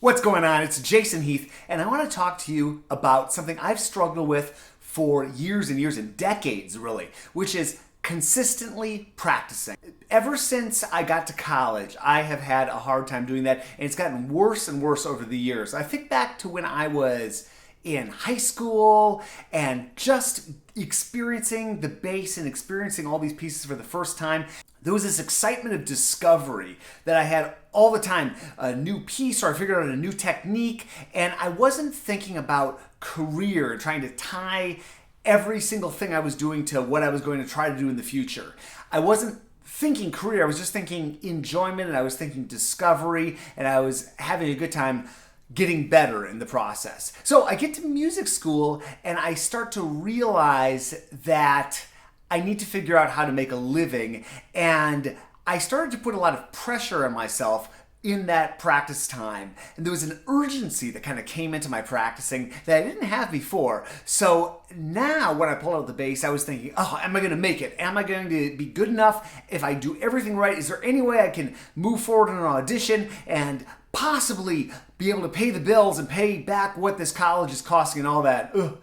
What's going on? It's Jason Heath, and I want to talk to you about something I've struggled with for years and years and decades, really, which is consistently practicing. Ever since I got to college, I have had a hard time doing that, and it's gotten worse and worse over the years. I think back to when I was in high school and just experiencing the bass and experiencing all these pieces for the first time. There was this excitement of discovery that I had all the time. A new piece, or I figured out a new technique, and I wasn't thinking about career and trying to tie every single thing I was doing to what I was going to try to do in the future. I wasn't thinking career, I was just thinking enjoyment, and I was thinking discovery, and I was having a good time getting better in the process. So I get to music school and I start to realize that I need to figure out how to make a living, and I started to put a lot of pressure on myself in that practice time. And there was an urgency that kind of came into my practicing that I didn't have before. So now when I pulled out the bass, I was thinking, oh, am I going to make it? Am I going to be good enough if I do everything right? Is there any way I can move forward in an audition and possibly be able to pay the bills and pay back what this college is costing and all that? Ugh.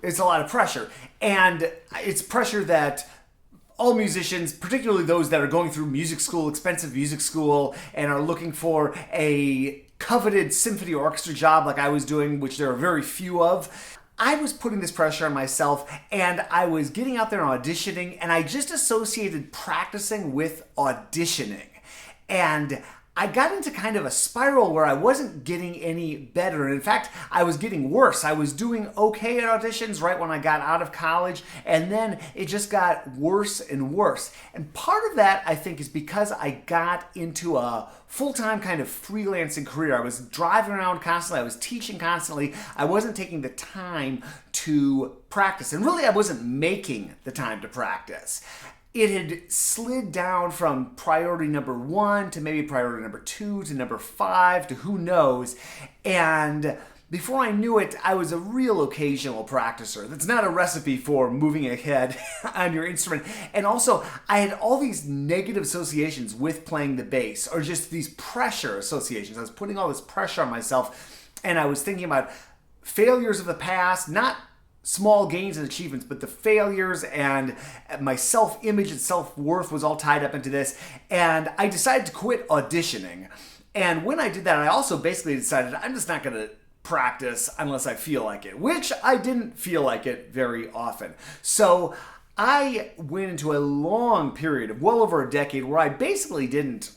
It's a lot of pressure. And it's pressure that all musicians, particularly those that are going through music school, expensive music school, and are looking for a coveted symphony orchestra job like I was doing, which there are very few of, I was putting this pressure on myself, and I was getting out there and auditioning, and I just associated practicing with auditioning. And I got into kind of a spiral where I wasn't getting any better. And in fact, I was getting worse. I was doing okay at auditions right when I got out of college, and then it just got worse and worse. And part of that, I think, is because I got into a full-time kind of freelancing career. I was driving around constantly. I was teaching constantly. I wasn't taking the time to practice. And really, I wasn't making the time to practice. It had slid down from priority number 1 to maybe priority number 2 to number 5 to who knows. And before I knew it, I was a real occasional practicer. That's not a recipe for moving ahead on your instrument. And also, I had all these negative associations with playing the bass, or just these pressure associations. I was putting all this pressure on myself, and I was thinking about failures of the past, not small gains and achievements, but the failures, and my self-image and self-worth was all tied up into this. And I decided to quit auditioning. And when I did that, I also basically decided I'm just not going to practice unless I feel like it, which I didn't feel like it very often. So I went into a long period of well over a decade where I basically didn't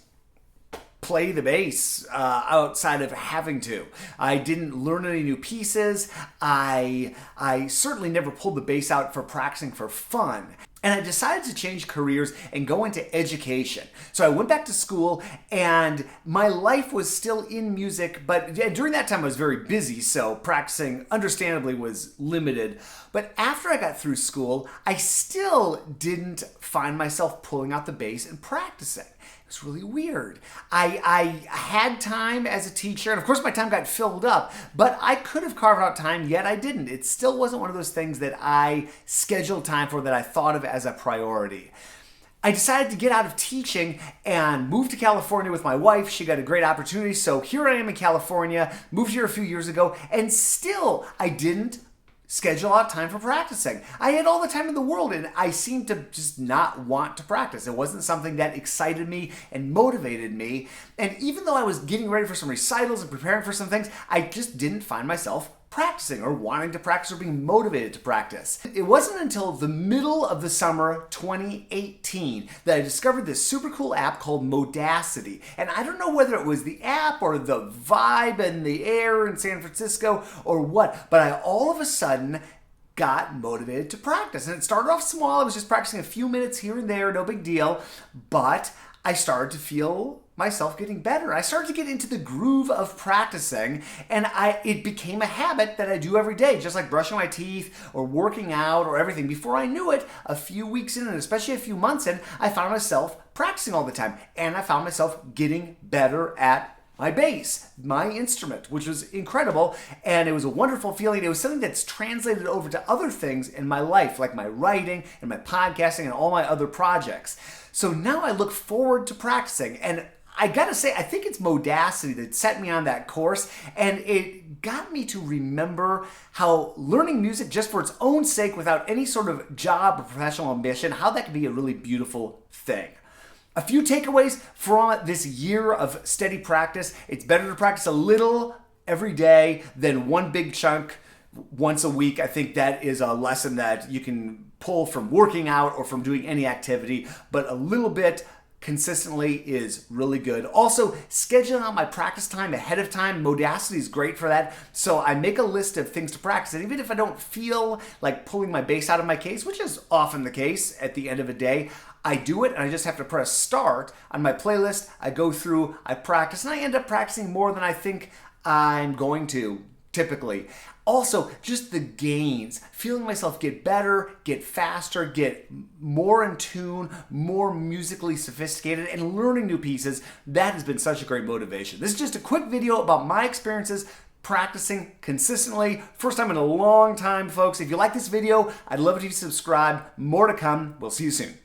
play the bass outside of having to. I didn't learn any new pieces. I certainly never pulled the bass out for practicing for fun. And I decided to change careers and go into education. So I went back to school, and my life was still in music, but during that time I was very busy, so practicing understandably was limited. But after I got through school, I still didn't find myself pulling out the bass and practicing. It was really weird. I had time as a teacher, and of course my time got filled up, but I could have carved out time, yet I didn't. It still wasn't one of those things that I scheduled time for, that I thought of as a priority. I decided to get out of teaching and move to California with my wife. She got a great opportunity, so here I am in California, moved here a few years ago, and still I didn't schedule out time for practicing. I had all the time in the world, and I seemed to just not want to practice. It wasn't something that excited me and motivated me. And even though I was getting ready for some recitals and preparing for some things, I just didn't find myself practicing or wanting to practice or being motivated to practice. It wasn't until the middle of the summer 2018 that I discovered this super cool app called Modacity. And I don't know whether it was the app or the vibe and the air in San Francisco or what, but I all of a sudden got motivated to practice. And it started off small. I was just practicing a few minutes here and there, no big deal, but I started to feel myself getting better. I started to get into the groove of practicing, and it became a habit that I do every day, just like brushing my teeth or working out or everything. Before I knew it, a few weeks in, and especially a few months in, I found myself practicing all the time, and I found myself getting better at my bass, my instrument, which was incredible, and it was a wonderful feeling. It was something that's translated over to other things in my life, like my writing and my podcasting and all my other projects. So now I look forward to practicing, and I gotta say, I think it's Modacity that set me on that course, and it got me to remember how learning music just for its own sake, without any sort of job or professional ambition, how that can be a really beautiful thing. A few takeaways from this year of steady practice. It's better to practice a little every day than one big chunk once a week. I think that is a lesson that you can pull from working out or from doing any activity, but a little bit consistently is really good. Also, scheduling out my practice time ahead of time. Modacity is great for that. So I make a list of things to practice, and even if I don't feel like pulling my bass out of my case, which is often the case at the end of a day, I do it, and I just have to press start on my playlist. I go through, I practice, and I end up practicing more than I think I'm going to typically. Also, just the gains, feeling myself get better, get faster, get more in tune, more musically sophisticated, and learning new pieces. That has been such a great motivation. This is just a quick video about my experiences practicing consistently. First time in a long time, folks. If you like this video, I'd love it if you subscribe. More to come. We'll see you soon.